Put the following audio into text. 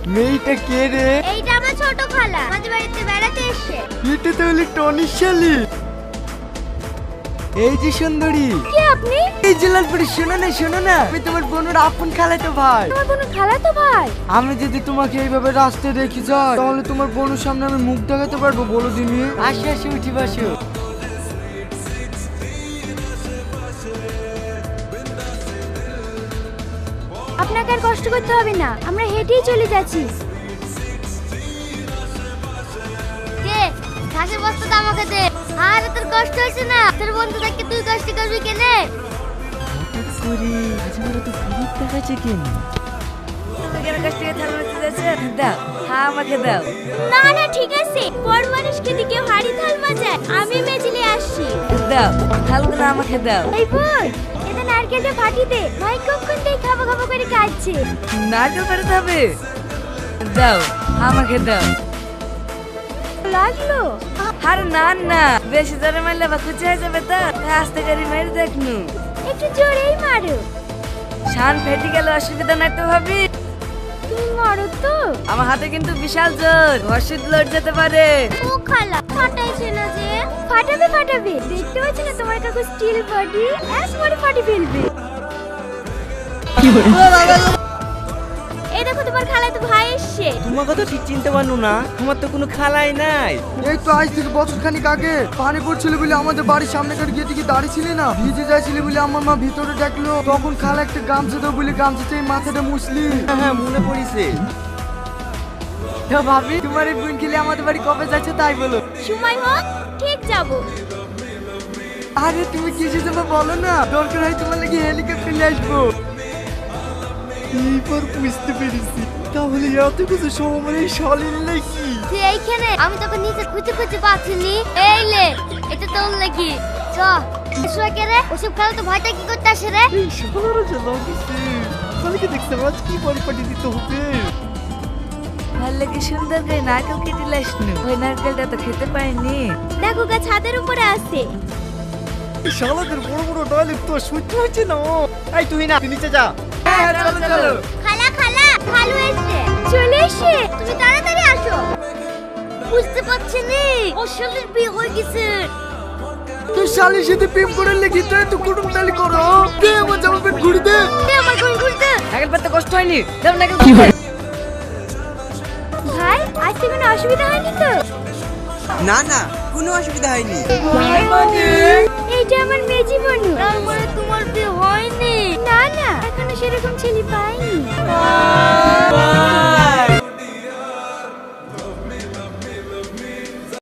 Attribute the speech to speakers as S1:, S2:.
S1: মেয়েটা কে রে?
S2: এইটা আমার ছোট খালা, আমাদের বাড়িতে বেড়াতে এসেছে।
S1: এটা তাহলে টনির শালি। এই যে সুন্দরী,
S2: কে আপনি?
S1: এই জেলালপুরে শোনো না, আমি তোমার বোনের আপন খালাতো ভাই।
S2: আমার বোনের খালাতো ভাই?
S1: আমি যদি তোমাকে এইভাবে রাস্তায় দেখি যাই তাহলে তোমার বোনের সামনে আমি মুখ দেখাতে পারবো বলো দিনি? আসি উঠি বসো।
S2: আপনাকে আর কষ্ট করতে হবে না, আমরা হেঁটেই চলে যাচ্ছি। দে ঘাসের বস্তাটা আমাকে দে। আর তোর কষ্ট হচ্ছে না? তোর বন্ধু দেখে তুই কষ্ট করবি কেনে?
S1: করি আজকে তো গরিব দেখাচ্ছে কেন?
S3: তুমি কেন কাছ থেকে থালা মারতে যাচ্ছে? দাও, হ্যাঁ আমাকে দাও।
S2: না না ঠিক আছে, বড় মানুষকে দিকে হাড়ি থাল মাজায়, আমি মেজিলে আসছি।
S3: দাও, থালগুলো আমাকে দাও।
S2: এই বল, এটা নারকেলটা ফাটি দে, ভাই কখন থেকে খাবো খাবো করে কাটছে।
S3: নারকেল পাড়াতে হবে? দাও, আমাকে দাও।
S2: লাগলো?
S3: আরে না না, বেশি জোরে মারলে বা কুচে হয়ে যাবে তো। আস্তে করে মেরে দেখনু।
S2: একটু জোরেই মারো।
S3: শান ফেটে গেলে অসুবিধা নাই তো ভাবি?
S2: তুমি মারো তো।
S3: আমার হাতে কিন্তু বিশাল জোর, ঘষে লড় যেতে পারে।
S2: ও খালা, ফাটাইছে না যে? ফাটাবে, দেখতে পাচ্ছ না তোমার কাকু স্টিল বডি, এস বডি ফাটি ফেলবে। এই দেখো তোমার খালা তো ভাই এসছে।
S1: তোমাকে তো ঠিক চিনতে পারলো না, তোমার তো কোনো খালাই নাই। এই তো আজ থেকে বছর খানিক আগে পানি পড়ছিল বলে আমাদের বাড়ির সামনেকার গেটে কি দাঁড়িয়েছিলে না, ভিজে যাচ্ছিলে বলে আমার মা ভিতরে ডাকলো, তখন খালা একটা গামছা দাও বলে গামছাতে মাথাটা মুছলি। হ্যাঁ মনে পড়িছে। তো ভাবি তোমার এই বোন খেলে আমাদের বাড়ি কবে যাচ্ছে তাই বলো।
S2: সময় হোক ঠিক যাবো।
S1: আরে তুমি কিছু যাবে বলো না, দরকার হয় তোমার লাগি হেলিকপ্টার নিয়ে আসবো। এইবার বুঝতে পেরেছি, তাহলে এত কিছু সময় শালীন নাকি?
S2: তুই এইখানে, আমি তোকে নিচে খুঁজে পাচ্ছিনি। এই লে, এটা তোর লাগি। চ এসো কে রে, ওসব খালা তো ভয়টা কি করতে আসে রে?
S1: এই শহরের জন্য কিছু কালকে দেখতে আজ কি পরিপাটি দিতে হবে।
S3: ভালো লাগে সুন্দর করে নারকেল কেটে লাসনু। ওই নারকেলটা তো খেতে পাইনি।
S2: দেখো গা ছাদের উপরে আছে।
S1: এই শালাদের বড় বড় ডায়লগ তো সহ্য হচ্ছে না। এই তুই না, তুই নিচে যা। হ্যাঁ চলো।
S2: খালা খালু এসে চলে এসে, তুমি তাড়াতাড়ি আসো। বুঝতে পারছি নি, ওর শালীর বিয়ে হয়ে গেছে।
S1: তুই শালির সাথে প্রেম করে লেগে তো এত কুটুম তালি করো। দে আমার জামা প্যান্ট ঘুরে দে।
S2: দে আমার ঘুরে দে।
S3: নারকেল পাড়তে কষ্ট হয়নি? দাও নারকেল।
S2: ভাই আজকে কোনো অসুবিধা হয়নি তো?
S1: না কোনো অসুবিধা হয়নি।
S2: এইটা আমার মেজি বোন। তার মানে তোমার বিয়ে হয়নি? না এখনো সেরকম ছেলে পাইনি।